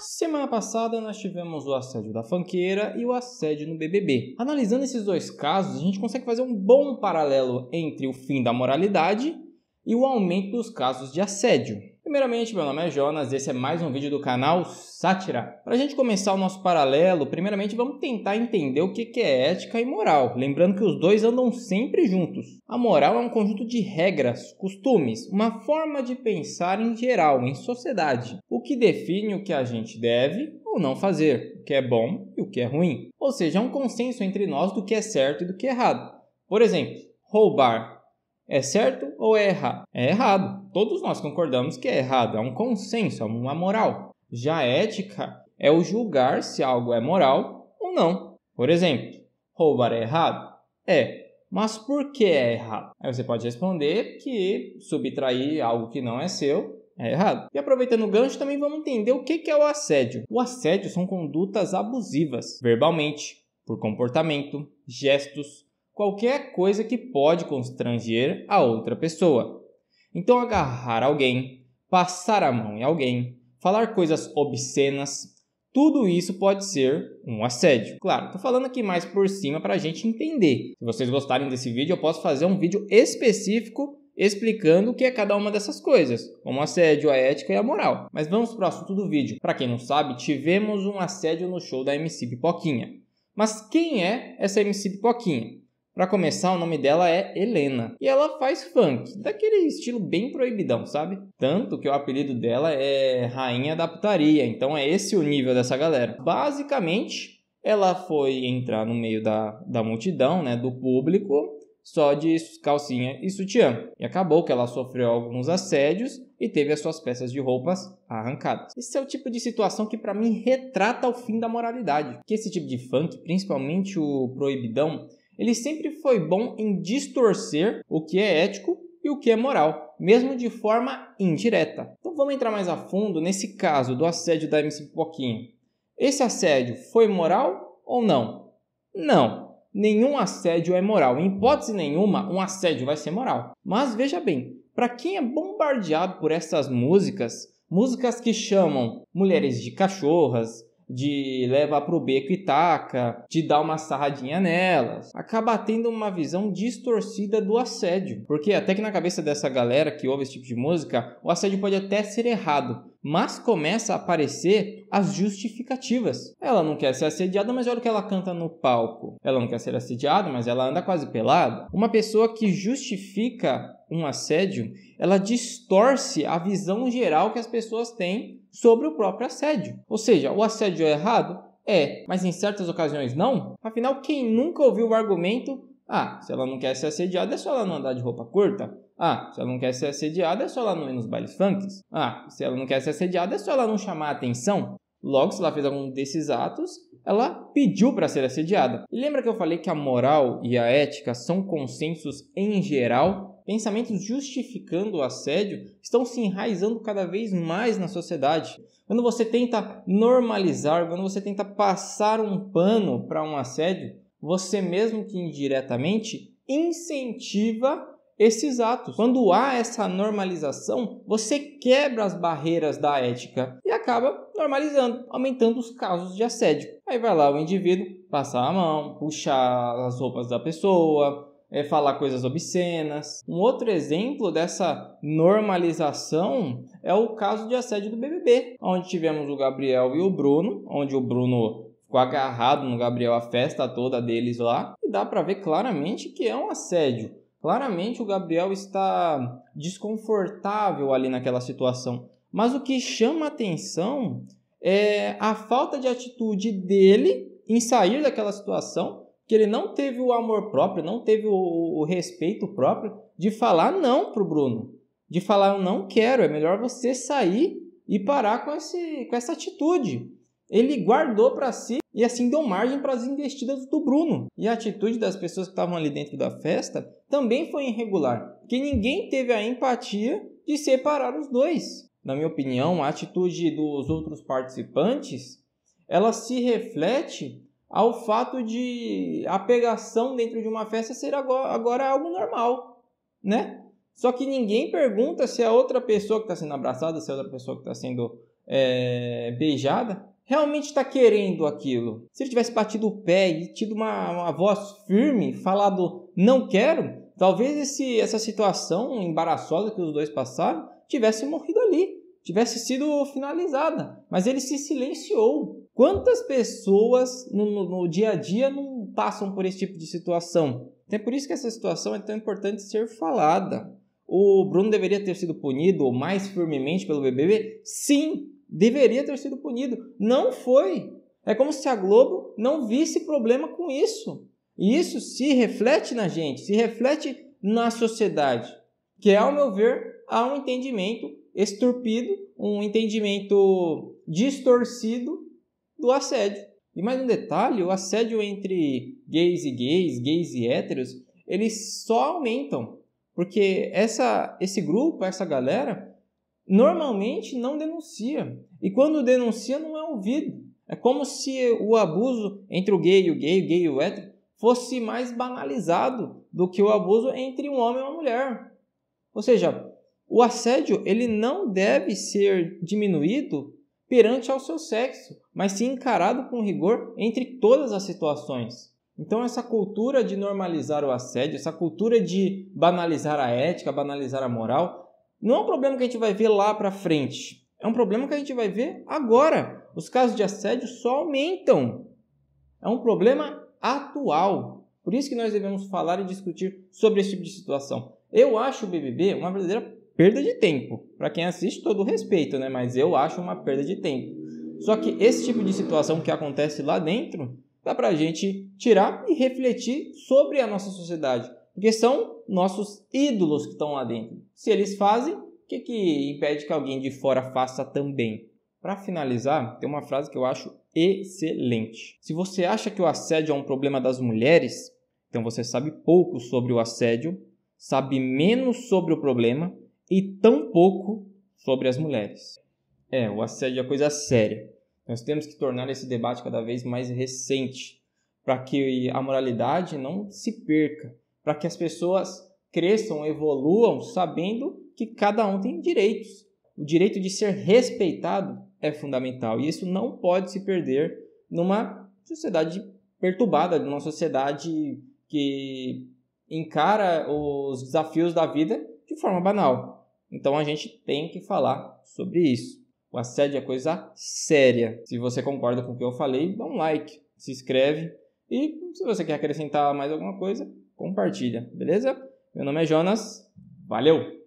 Semana passada nós tivemos o assédio da funkeira e o assédio no BBB. Analisando esses dois casos, a gente consegue fazer um bom paralelo entre o fim da moralidade e o aumento dos casos de assédio. Primeiramente, meu nome é Jonas e esse é mais um vídeo do canal Sátira. Para a gente começar o nosso paralelo, primeiramente vamos tentar entender o que é ética e moral, lembrando que os dois andam sempre juntos. A moral é um conjunto de regras, costumes, uma forma de pensar em geral, em sociedade, o que define o que a gente deve ou não fazer, o que é bom e o que é ruim. Ou seja, é um consenso entre nós do que é certo e do que é errado. Por exemplo, roubar. É certo ou é errado? É errado. Todos nós concordamos que é errado. É um consenso, é uma moral. Já a ética é o julgar se algo é moral ou não. Por exemplo, roubar é errado? É. Mas por que é errado? Aí você pode responder que subtrair algo que não é seu é errado. E aproveitando o gancho, também vamos entender o que é o assédio. O assédio são condutas abusivas, verbalmente, por comportamento, gestos, qualquer coisa que pode constranger a outra pessoa. Então, agarrar alguém, passar a mão em alguém, falar coisas obscenas, tudo isso pode ser um assédio. Claro, estou falando aqui mais por cima para a gente entender. Se vocês gostarem desse vídeo, eu posso fazer um vídeo específico explicando o que é cada uma dessas coisas, como o assédio, a ética e a moral. Mas vamos para o assunto do vídeo. Para quem não sabe, tivemos um assédio no show da MC Pipoquinha. Mas quem é essa MC Pipoquinha? Para começar, o nome dela é Helena. E ela faz funk, daquele estilo bem proibidão, sabe? Tanto que o apelido dela é Rainha da Putaria. Então é esse o nível dessa galera. Basicamente, ela foi entrar no meio da multidão, né, do público, só de calcinha e sutiã. E acabou que ela sofreu alguns assédios e teve as suas peças de roupas arrancadas. Esse é o tipo de situação que para mim retrata o fim da moralidade. Que esse tipo de funk, principalmente o proibidão, ele sempre foi bom em distorcer o que é ético e o que é moral, mesmo de forma indireta. Então vamos entrar mais a fundo nesse caso do assédio da MC Pipoquinha. Esse assédio foi moral ou não? Não, nenhum assédio é moral. Em hipótese nenhuma, um assédio vai ser moral. Mas veja bem, para quem é bombardeado por essas músicas que chamam mulheres de cachorras, de levar pro beco e taca, de dar uma sarradinha nelas, acaba tendo uma visão distorcida do assédio. Porque até que na cabeça dessa galera que ouve esse tipo de música, o assédio pode até ser errado, mas começa a aparecer as justificativas. Ela não quer ser assediada, mas olha o que ela canta no palco. Ela não quer ser assediada, mas ela anda quase pelada. Uma pessoa que justifica um assédio, ela distorce a visão geral que as pessoas têm sobre o próprio assédio. Ou seja, o assédio é errado? É, mas em certas ocasiões não. Afinal, quem nunca ouviu o argumento: se ela não quer ser assediada, é só ela não andar de roupa curta. Se ela não quer ser assediada, é só ela não ir nos bailes funks. Se ela não quer ser assediada, é só ela não chamar a atenção. Logo, se ela fez algum desses atos, ela pediu para ser assediada. E lembra que eu falei que a moral e a ética são consensos em geral? Pensamentos justificando o assédio estão se enraizando cada vez mais na sociedade. Quando você tenta normalizar, quando você tenta passar um pano para um assédio, você mesmo que indiretamente incentiva esses atos. Quando há essa normalização, você quebra as barreiras da ética e acaba normalizando, aumentando os casos de assédio. Aí vai lá o indivíduo passar a mão, puxar as roupas da pessoa, falar coisas obscenas. Um outro exemplo dessa normalização é o caso de assédio do BBB, onde tivemos o Gabriel e o Bruno, onde o Bruno ficou agarrado no Gabriel a festa toda deles lá, e dá para ver claramente que é um assédio. Claramente o Gabriel está desconfortável ali naquela situação. Mas o que chama atenção é a falta de atitude dele em sair daquela situação, que ele não teve o amor próprio, não teve o respeito próprio de falar não para o Bruno. De falar: eu não quero, é melhor você sair e parar com essa atitude. Ele guardou para si e assim deu margem para as investidas do Bruno. E a atitude das pessoas que estavam ali dentro da festa também foi irregular, porque ninguém teve a empatia de separar os dois. Na minha opinião, a atitude dos outros participantes, ela se reflete ao fato de a pegação dentro de uma festa ser agora algo normal, né? Só que ninguém pergunta se a outra pessoa que está sendo abraçada, se a outra pessoa que está sendo beijada, realmente está querendo aquilo. Se ele tivesse batido o pé e tido uma voz firme, falado não quero, talvez essa situação embaraçosa que os dois passaram tivesse morrido ali, tivesse sido finalizada. Mas ele se silenciou. Quantas pessoas no dia a dia não passam por esse tipo de situação? Então é por isso que essa situação é tão importante ser falada. O Bruno deveria ter sido punido mais firmemente pelo BBB? Sim, deveria ter sido punido. Não foi. É como se a Globo não visse problema com isso. E isso se reflete na gente, se reflete na sociedade. Que, ao meu ver, há um entendimento esturpido, um entendimento distorcido do assédio. E mais um detalhe, o assédio entre gays e héteros, eles só aumentam. Porque esse grupo, essa galera, normalmente não denuncia. E quando denuncia, não é ouvido. É como se o abuso entre o gay e o hétero, fosse mais banalizado do que o abuso entre um homem e uma mulher. Ou seja, o assédio ele não deve ser diminuído perante ao seu sexo, mas sim encarado com rigor entre todas as situações. Então essa cultura de normalizar o assédio, essa cultura de banalizar a ética, banalizar a moral, não é um problema que a gente vai ver lá para frente. É um problema que a gente vai ver agora. Os casos de assédio só aumentam. É um problema atual. Por isso que nós devemos falar e discutir sobre esse tipo de situação. Eu acho o BBB uma verdadeira perda de tempo. Para quem assiste, todo respeito, né? Mas eu acho uma perda de tempo. Só que esse tipo de situação que acontece lá dentro, dá para a gente tirar e refletir sobre a nossa sociedade. Porque são nossos ídolos que estão lá dentro. Se eles fazem, o que impede que alguém de fora faça também? Para finalizar, tem uma frase que eu acho excelente. Se você acha que o assédio é um problema das mulheres, então você sabe pouco sobre o assédio, sabe menos sobre o problema e tão pouco sobre as mulheres. O assédio é coisa séria. Nós temos que tornar esse debate cada vez mais recente, para que a moralidade não se perca, para que as pessoas cresçam, evoluam, sabendo que cada um tem direitos. O direito de ser respeitado é fundamental, e isso não pode se perder numa sociedade perturbada, numa sociedade que encara os desafios da vida de forma banal. Então a gente tem que falar sobre isso. O assédio é coisa séria. Se você concorda com o que eu falei, dá um like, se inscreve e se você quer acrescentar mais alguma coisa, compartilha, beleza? Meu nome é Jonas, valeu!